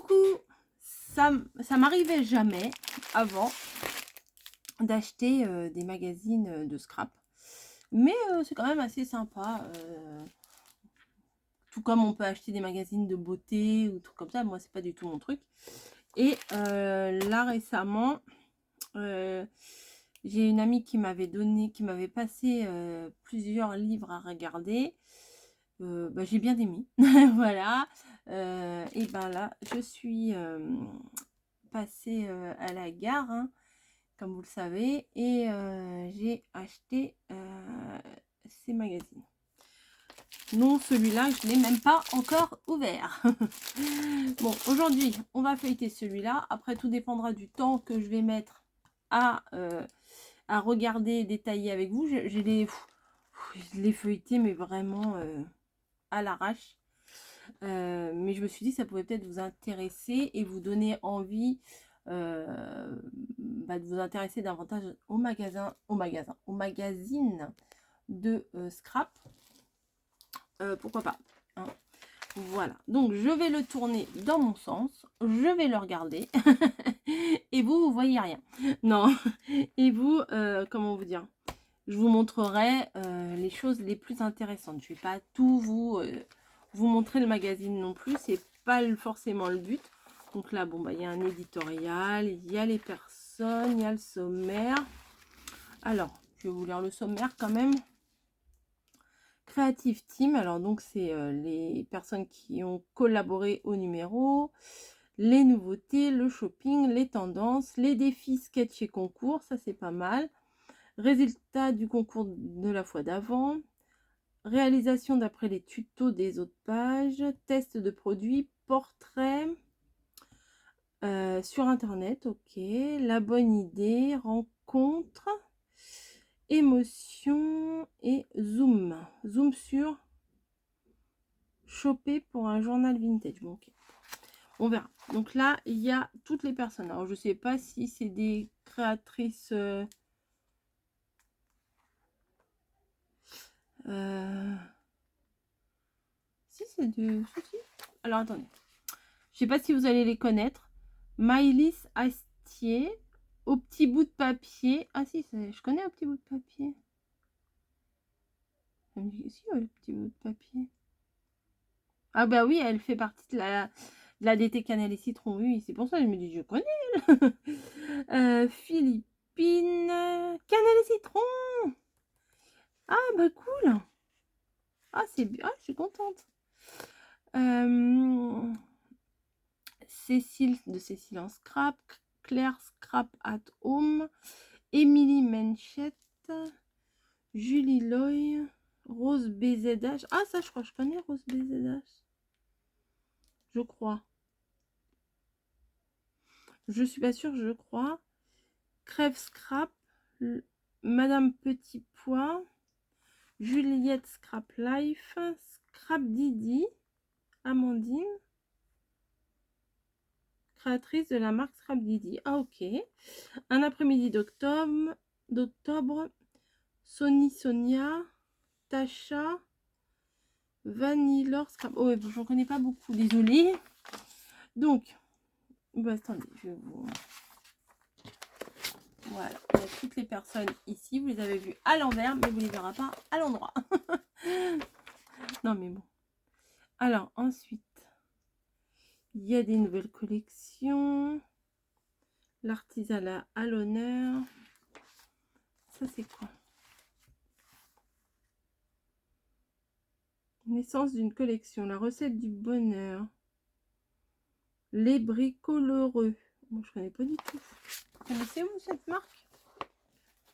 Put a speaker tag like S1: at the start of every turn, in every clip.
S1: beaucoup, ça m'arrivait jamais avant d'acheter des magazines de scrap. Mais c'est quand même assez sympa. Tout comme on peut acheter des magazines de beauté ou trucs comme ça. Moi, c'est pas du tout mon truc. Et là, récemment, j'ai une amie qui m'avait passé plusieurs livres à regarder. J'ai bien aimé. Voilà. Et ben là, je suis passée à la gare, hein, comme vous le savez, et j'ai acheté ces magazines. Non, celui-là, je ne l'ai même pas encore ouvert. Bon, aujourd'hui, on va feuilleter celui-là. Après, tout dépendra du temps que je vais mettre à regarder, détailler avec vous. Je l'ai feuilleté, mais vraiment à l'arrache. Mais je me suis dit que ça pouvait peut-être vous intéresser et vous donner envie de vous intéresser davantage au magazine de scrap. Pourquoi pas, hein. Voilà, donc je vais le tourner dans mon sens, je vais le regarder et vous voyez rien. Non, et vous, comment vous dire, je vous montrerai les choses les plus intéressantes. Je vais pas tout vous montrer le magazine non plus, c'est pas forcément le but. Donc là, bon, il y a un éditorial, il y a les personnes, il y a le sommaire. Alors, je vais vous lire le sommaire quand même. Creative Team, alors donc c'est les personnes qui ont collaboré au numéro, les nouveautés, le shopping, les tendances, les défis, sketch et concours, ça c'est pas mal. Résultats du concours de la fois d'avant, réalisation d'après les tutos des autres pages, tests de produits, portraits sur internet, ok, la bonne idée, rencontre, émotion et zoom sur choper pour un journal vintage. Bon, ok, on verra. Donc là, il y a toutes les personnes. Alors, je sais pas si c'est des créatrices si c'est de ceci. Alors, attendez. Je sais pas si vous allez les connaître. Maëlys Astier, au petit bout de papier. Ah si, je connais au petit bout de papier. Ça me dit si, le petit bout de papier. Ah bah oui, elle fait partie de la DT Cannelle et Citron. Oui, c'est pour ça que je me dis, je connais. Philippine, Cannelle et Citron. Ah bah cool. Ah c'est bien, je suis contente. Cécile de Cécile en scrap, Claire Scrap at Home, Émilie Menchette, Julie Loy, Rose BZH. Ah ça je crois que je connais Rose BZH. Je crois. Je suis pas sûre, je crois. Crève Scrap, Madame Petit Pois, Juliette Scrap Life, Scrap Didi, Amandine, créatrice de la marque Scrap Didi. Ah ok. Un après-midi d'octobre, Sonia, Tasha, Vanillor Scrap. Oh, je n'en connais pas beaucoup, désolée. Donc, attendez, je vais vous... Voilà, il y a toutes les personnes ici. Vous les avez vues à l'envers, mais vous ne les verrez pas à l'endroit. Non, mais bon. Alors, ensuite, il y a des nouvelles collections. L'artisanat à l'honneur. Ça, c'est quoi? Naissance d'une collection. La recette du bonheur. Les bricolheureux. Moi, je connais pas du tout. Connaissez-vous cette marque?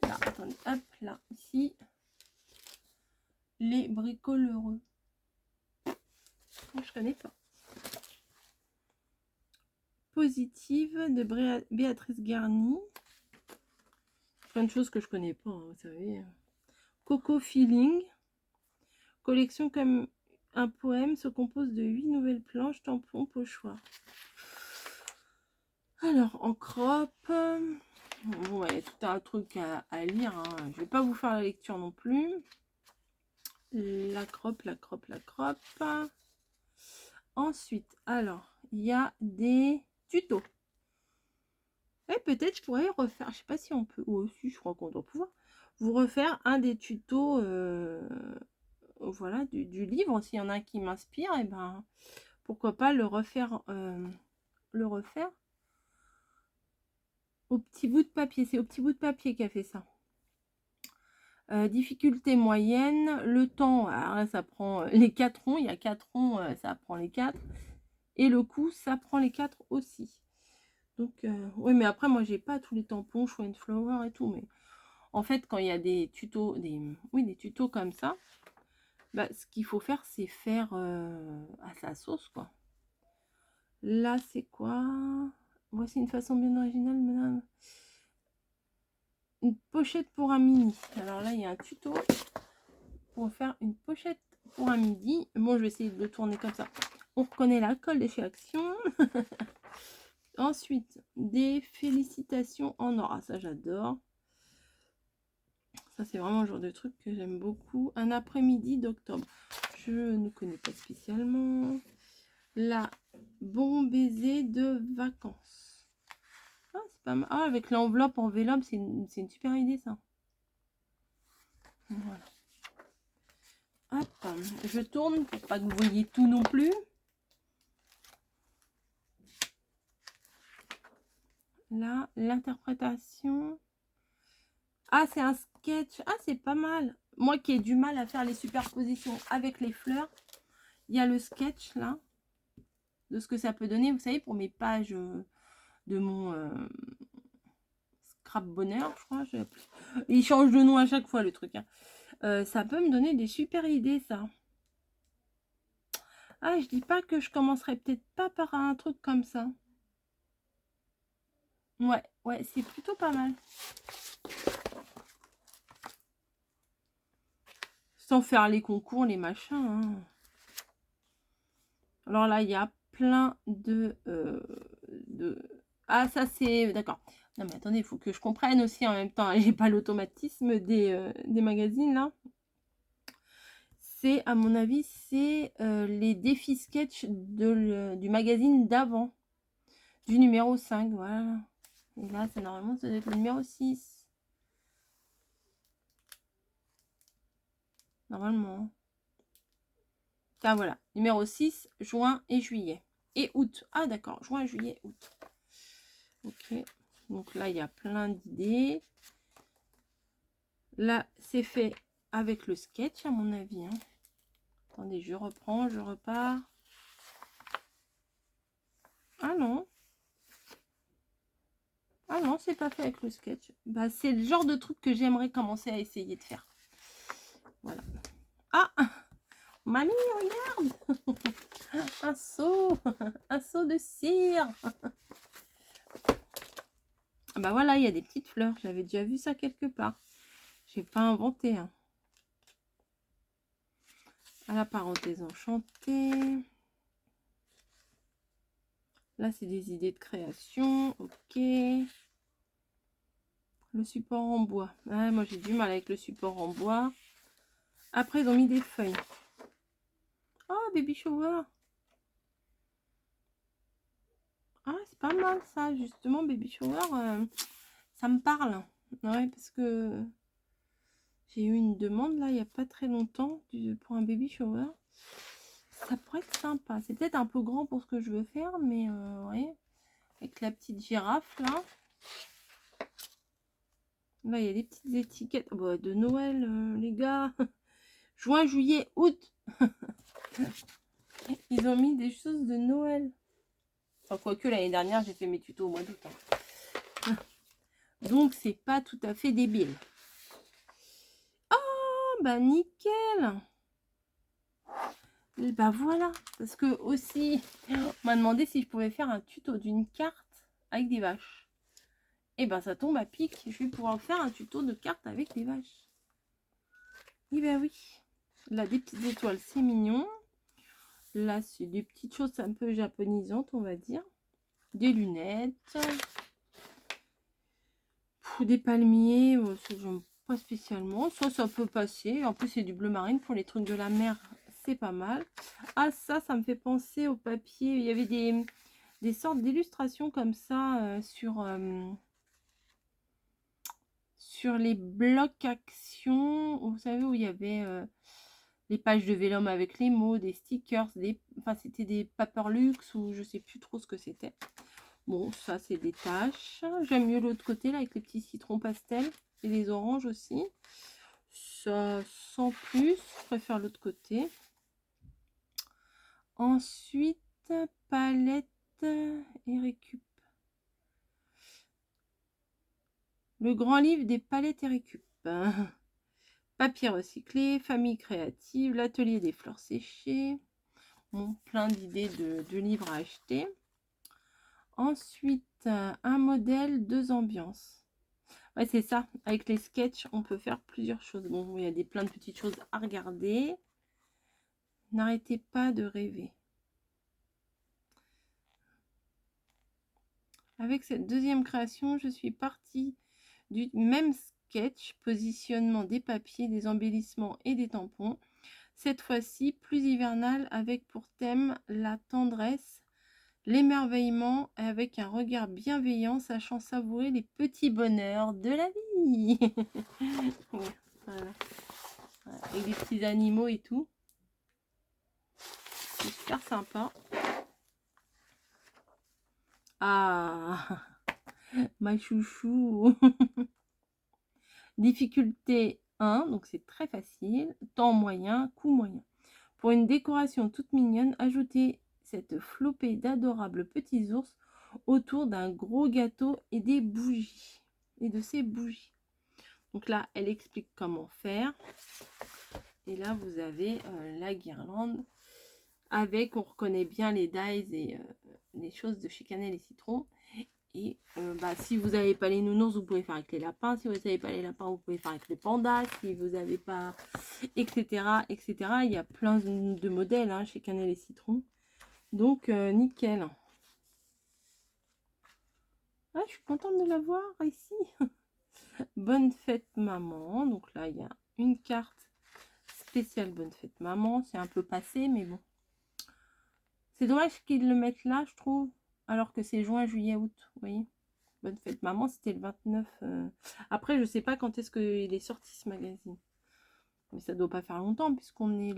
S1: Là, attendez, hop, là, ici. Les bricolheureux. Moi, je connais pas. Positive de Béatrice Garny. Plein de choses que je connais pas, hein, vous savez. Coco Feeling. Collection comme un poème se compose de 8 nouvelles planches, tampons, pochoirs. Alors, en crop. Bon, ouais, tout un truc à lire. Hein. Je vais pas vous faire la lecture non plus. La crop. Ensuite, alors, il y a des tutos. Et peut-être je pourrais refaire, je sais pas si on peut, ou aussi je crois qu'on doit pouvoir vous refaire un des tutos, voilà, du livre. S'il y en a un qui m'inspire, et ben pourquoi pas le refaire au petit bout de papier. C'est au petit bout de papier qui a fait ça. Difficulté moyenne, le temps, alors là ça prend les 4 ronds, il y a 4 ronds, ça prend les 4. Et le coup, ça prend les 4 aussi. Donc, oui, mais après, moi, j'ai pas tous les tampons, show and flower et tout. Mais en fait, quand il y a des tutos, des tutos comme ça, bah, ce qu'il faut faire, c'est faire à sa sauce, quoi. Là, c'est quoi? Voici une façon bien originale, madame. Une pochette pour un mini. Alors là, il y a un tuto pour faire une pochette pour un midi. Bon, je vais essayer de le tourner comme ça. On reconnaît la colle de chez Action. Ensuite, des félicitations en or. Ah, ça, j'adore. Ça, c'est vraiment le genre de truc que j'aime beaucoup. Un après-midi d'octobre. Je ne connais pas spécialement. La bon baiser de vacances. Ah, c'est pas mal. Ah, avec l'enveloppe en vélum, c'est une super idée, ça. Voilà. Hop, je tourne pour pas que vous voyez tout non plus. Là, l'interprétation. Ah, c'est un sketch. Ah, c'est pas mal. Moi qui ai du mal à faire les superpositions avec les fleurs, il y a le sketch là, de ce que ça peut donner. Vous savez, pour mes pages de mon scrap bonheur, je crois. Il change de nom à chaque fois le truc. Hein. Ça peut me donner des super idées, ça. Ah, je dis pas que je commencerai peut-être pas par un truc comme ça. Ouais, ouais, c'est plutôt pas mal. Sans faire les concours, les machins. Hein. Alors là, il y a plein de... Ah, ça c'est... D'accord. Non mais attendez, il faut que je comprenne aussi en même temps. J'ai pas l'automatisme des magazines là. C'est, à mon avis, c'est les défis sketch du magazine d'avant. Du numéro 5, voilà. Et là, ça normalement, ça doit être le numéro 6. Normalement. Ah voilà, numéro 6, juin et juillet. Et août. Ah d'accord, juin, juillet, août. Ok, donc là, il y a plein d'idées. Là, c'est fait avec le sketch, à mon avis. Hein. Attendez, je reprends, je repars. Ah non. Ah non, c'est pas fait avec le sketch. Bah, c'est le genre de truc que j'aimerais commencer à essayer de faire. Voilà. Ah, mamie, regarde. Un seau. Un seau de cire. Bah voilà, il y a des petites fleurs. J'avais déjà vu ça quelque part. J'ai pas inventé. Hein. À la parenthèse enchantée. Là, c'est des idées de création. Ok. Le support en bois. Ah, moi, j'ai du mal avec le support en bois. Après, ils ont mis des feuilles. Oh, baby shower. Ah, c'est pas mal ça, justement, baby shower. Ça me parle. Ouais, parce que j'ai eu une demande là, il n'y a pas très longtemps pour un baby shower. Ça pourrait être sympa. C'est peut-être un peu grand pour ce que je veux faire, mais ouais. Avec la petite girafe là. Là, il y a des petites étiquettes bah, de Noël, les gars. Juin, juillet, août. Ils ont mis des choses de Noël. Enfin, quoique l'année dernière, j'ai fait mes tutos au mois d'août. Hein. Donc, c'est pas tout à fait débile. Oh, bah nickel. Et bah voilà. Parce que aussi, on m'a demandé si je pouvais faire un tuto d'une carte avec des vaches. Et ben, ça tombe à pic. Je vais pouvoir faire un tuto de cartes avec des vaches. Et ben oui. Là, des petites étoiles, c'est mignon. Là, c'est des petites choses un peu japonisantes, on va dire. Des lunettes. Des palmiers. Ça, j'aime pas spécialement. Ça peut passer. En plus, c'est du bleu marine pour les trucs de la mer. c'est pas mal. Ah, ça me fait penser au papier. Il y avait des sortes d'illustrations comme ça sur les blocs actions. Vous savez, où il y avait les pages de Vellum avec les mots, des stickers, enfin, c'était des Paperlux ou je sais plus trop ce que c'était. Bon, ça, c'est des tâches. J'aime mieux l'autre côté, là, avec les petits citrons pastels et les oranges aussi. Ça, sans plus, je préfère l'autre côté. Ensuite, palette et récup. Le grand livre des palettes et récup. Papier recyclé, famille créative, l'atelier des fleurs séchées. Bon, plein d'idées de livres à acheter. Ensuite, un modèle, 2 ambiances. Ouais, c'est ça. Avec les sketchs, on peut faire plusieurs choses. Bon, il y a plein de petites choses à regarder. N'arrêtez pas de rêver. Avec cette deuxième création, je suis partie du même sketch, positionnement des papiers, des embellissements et des tampons. Cette fois-ci, plus hivernal, avec pour thème la tendresse, l'émerveillement, avec un regard bienveillant, sachant savourer les petits bonheurs de la vie. Voilà. Avec des petits animaux et tout. C'est super sympa. Ah, ma chouchou. Difficulté 1, donc c'est très facile. Temps moyen, coût moyen. Pour une décoration toute mignonne, ajoutez cette flopée d'adorables petits ours autour d'un gros gâteau et des bougies. Et de ces bougies. Donc là, elle explique comment faire. Et là, vous avez la guirlande avec, on reconnaît bien les dies et les choses de chez Cannelle et Citron. Et si vous n'avez pas les nounours, vous pouvez faire avec les lapins. Si vous n'avez pas les lapins, vous pouvez faire avec les pandas. Si vous n'avez pas, etc., etc. Il y a plein de modèles chez Cannelle et Citron. Donc, nickel. Ah, je suis contente de la voir ici. Bonne fête maman. Donc là, il y a une carte spéciale bonne fête maman. C'est un peu passé, mais bon. C'est dommage qu'ils le mettent là, je trouve. Alors que c'est juin, juillet, août. Vous voyez. Bonne fête maman, c'était le 29. Après, je sais pas quand est-ce qu'il est sorti ce magazine. Mais ça doit pas faire longtemps puisqu'on est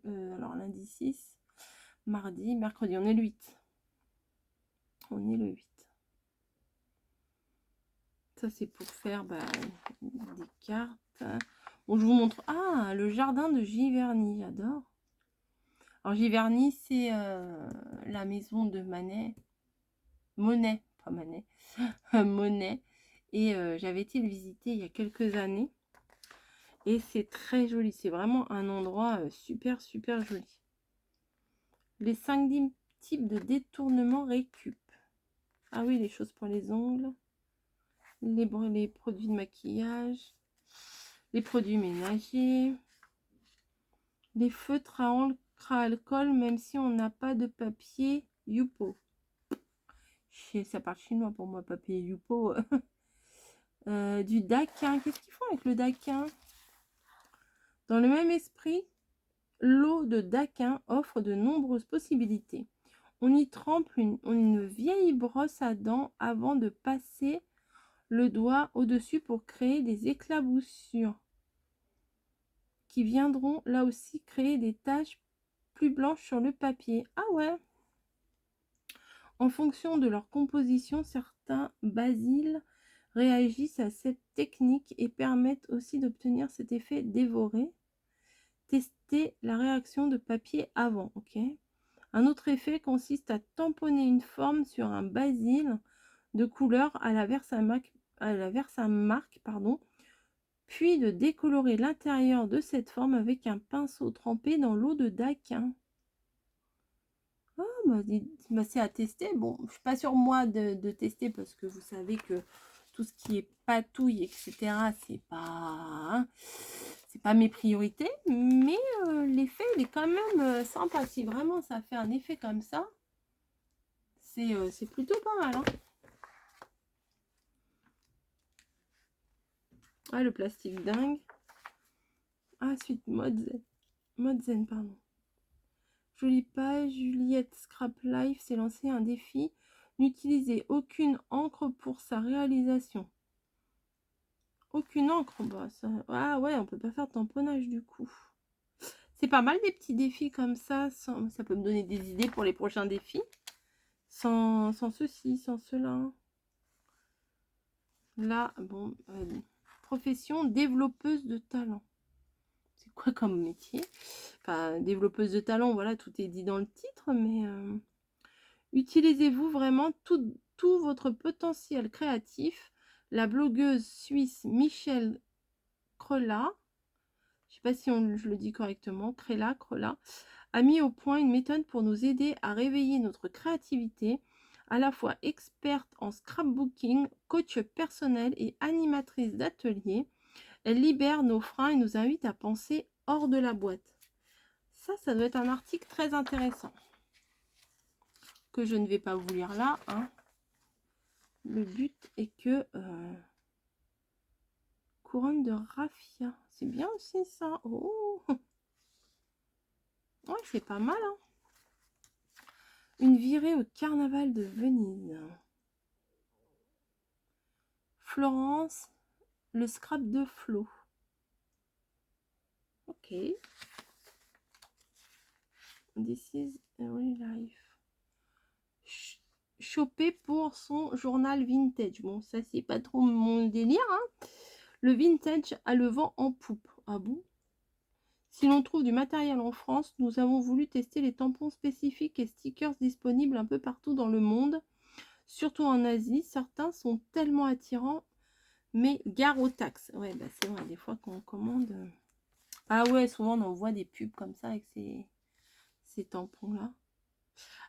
S1: alors lundi 6, mardi, mercredi, on est le 8. On est le 8. Ça, c'est pour faire des cartes. Bon, je vous montre. Ah, le jardin de Giverny, j'adore. Alors, Giverny, c'est la maison de Monet, pas Manet. Monet. Et j'avais été le visiter il y a quelques années. Et c'est très joli. C'est vraiment un endroit super, super joli. Les 5 types de détournement récup. Ah oui, les choses pour les ongles. Les produits de maquillage. Les produits ménagers. Les feutres à alcool, même si on n'a pas de papier Yupo. Ça parle chinois pour moi, papier Yupo. Du daquin. Qu'est-ce qu'ils font avec le daquin? Dans le même esprit, l'eau de daquin offre de nombreuses possibilités. On y trempe une vieille brosse à dents avant de passer le doigt au-dessus pour créer des éclaboussures qui viendront là aussi créer des taches plus blanches sur le papier. Ah ouais! En fonction de leur composition, certains basiles réagissent à cette technique et permettent aussi d'obtenir cet effet dévoré. Tester la réaction de papier avant, ok? Un autre effet consiste à tamponner une forme sur un basile de couleur à la Versamark, puis de décolorer l'intérieur de cette forme avec un pinceau trempé dans l'eau de daquin. Oh, c'est à tester. Bon, je suis pas sûre moi de tester parce que vous savez que tout ce qui est patouille, etc., c'est pas mes priorités. Mais l'effet, il est quand même sympa. Si vraiment ça fait un effet comme ça, c'est plutôt pas mal. Ah, le plastique dingue. Ah, suite mode. Mode zen, pardon. Jolie page. Juliette Scrap Life s'est lancé un défi. N'utilisez aucune encre pour sa réalisation. Aucune encre, bah ça... Ah ouais, on peut pas faire de tamponnage du coup. C'est pas mal des petits défis comme ça. Ça peut me donner des idées pour les prochains défis. Sans ceci, sans cela. Là, bon, profession développeuse de talent. C'est quoi comme métier? Enfin, développeuse de talent, voilà, tout est dit dans le titre, mais utilisez-vous vraiment tout votre potentiel créatif? La blogueuse suisse Michelle Crela, je sais pas si je le dis correctement, Crela, a mis au point une méthode pour nous aider à réveiller notre créativité. À la fois experte en scrapbooking, coach personnel et animatrice d'atelier, elle libère nos freins et nous invite à penser hors de la boîte. Ça doit être un article très intéressant que je ne vais pas vous lire là, hein. Le but est que couronne de raffia, c'est bien aussi ça. Oh, ouais, c'est pas mal, hein. Une virée au carnaval de Venise. Florence, le scrap de Flo. Ok. This is a real life. Chopé pour son journal vintage. Bon, ça c'est pas trop mon délire, hein. Le vintage a le vent en poupe. Ah bon? Si l'on trouve du matériel en France, nous avons voulu tester les tampons spécifiques et stickers disponibles un peu partout dans le monde, surtout en Asie. Certains sont tellement attirants, mais gare aux taxes. Ouais, bah c'est vrai, des fois qu'on commande... Ah ouais, souvent on envoie des pubs comme ça avec ces tampons-là.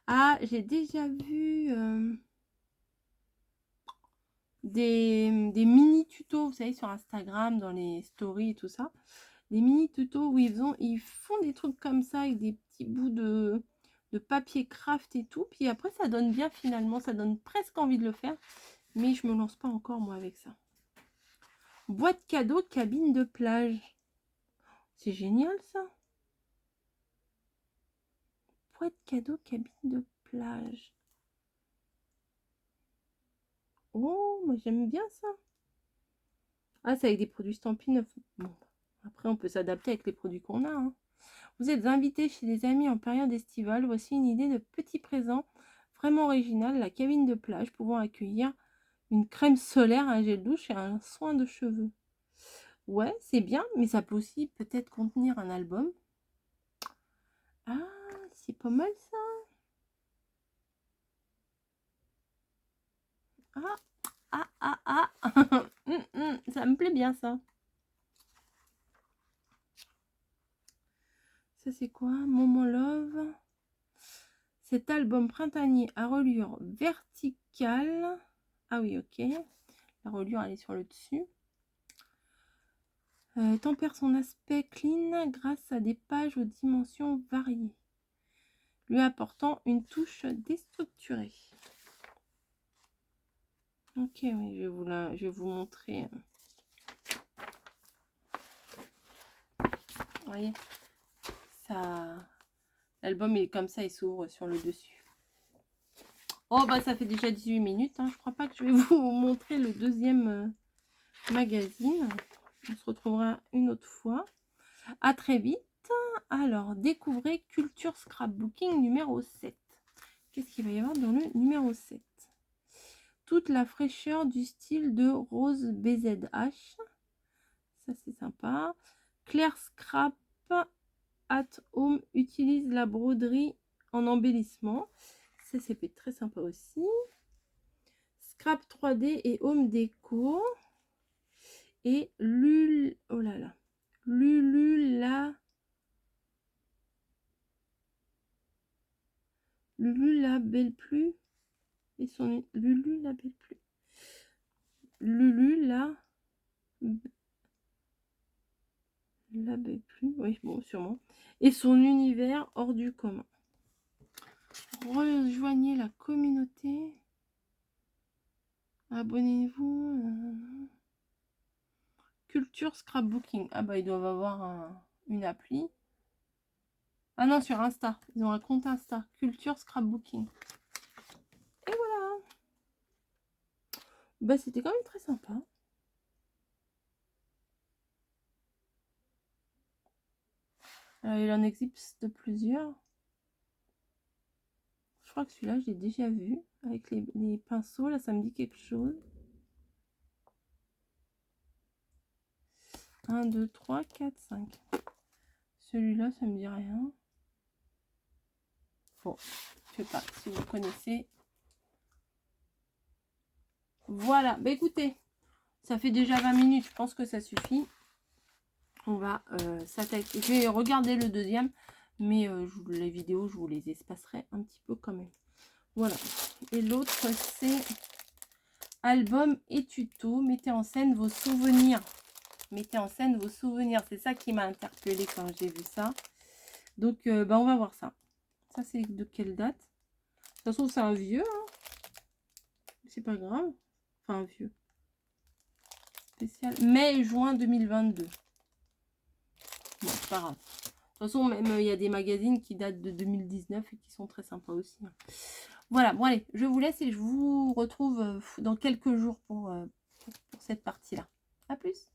S1: Ah, j'ai déjà vu des mini tutos, vous savez, sur Instagram, dans les stories et tout ça. Des mini tutos où ils font des trucs comme ça avec des petits bouts de papier craft et tout. Puis après, ça donne bien finalement. Ça donne presque envie de le faire. Mais je me lance pas encore, moi, avec ça. Boîte cadeau, cabine de plage. C'est génial, ça. Boîte cadeau, cabine de plage. Oh, moi, j'aime bien ça. Ah, c'est avec des produits Stampin'. Bon, après, on peut s'adapter avec les produits qu'on a, hein. Vous êtes invité chez des amis en période estivale. Voici une idée de petit présent vraiment original. La cabine de plage pouvant accueillir une crème solaire, un gel douche et un soin de cheveux. Ouais, c'est bien, mais ça peut aussi peut-être contenir un album. Ah, c'est pas mal ça. Ah. Ça me plaît bien ça. Ça c'est quoi? Momo Love. Cet album printanier à reliure verticale. Ah oui, ok. La reliure, elle est sur le dessus. Tempère son aspect clean grâce à des pages aux dimensions variées, lui apportant une touche déstructurée. Ok, oui, je vais vous montrer. Vous voyez, ça, l'album est comme ça, il s'ouvre sur le dessus. Oh bah ça fait déjà 18 minutes, hein. Je crois pas que je vais vous montrer le deuxième magazine. On se retrouvera une autre fois. À très vite. Alors, découvrez Culture Scrapbooking numéro 7. Qu'est-ce qu'il va y avoir dans le numéro 7? Toute la fraîcheur du style de Rose BZH. Ça, c'est sympa. Claire Scrap at Home utilise la broderie en embellissement. Ça, c'est très sympa aussi. Scrap 3D et Home Déco. Et oh là là. Lulu la belle pluie. Et son Lulu la belle pluie. Lulu la belle pluie. Oui, bon, sûrement. Et son univers hors du commun. Rejoignez la communauté. Abonnez-vous. Culture Scrapbooking. Ah bah ils doivent avoir une appli. Ah non, sur Insta. Ils ont un compte Insta. Culture Scrapbooking. Et voilà. Bah, c'était quand même très sympa. Il en existe plusieurs. Je crois que celui-là, je l'ai déjà vu. Avec les pinceaux, là, ça me dit quelque chose. 1, 2, 3, 4, 5. Celui-là, ça me dit rien. Bon, je sais pas si vous connaissez. Voilà, bah écoutez, ça fait déjà 20 minutes, je pense que ça suffit. On va s'attaquer. Je vais regarder le deuxième, mais les vidéos, je vous les espacerai un petit peu quand même. Voilà. Et l'autre, c'est album et tuto. Mettez en scène vos souvenirs. Mettez en scène vos souvenirs. C'est ça qui m'a interpellée quand j'ai vu ça. Donc, bah, on va voir ça. Ça, c'est de quelle date? De toute façon, c'est un vieux. Hein. C'est pas grave. Enfin, un vieux. Spécial. Mai-juin 2022. Bon, c'est pas grave. De toute façon, même il y a des magazines qui datent de 2019 et qui sont très sympas aussi. Hein. Voilà, bon allez, je vous laisse et je vous retrouve dans quelques jours pour cette partie-là. À plus!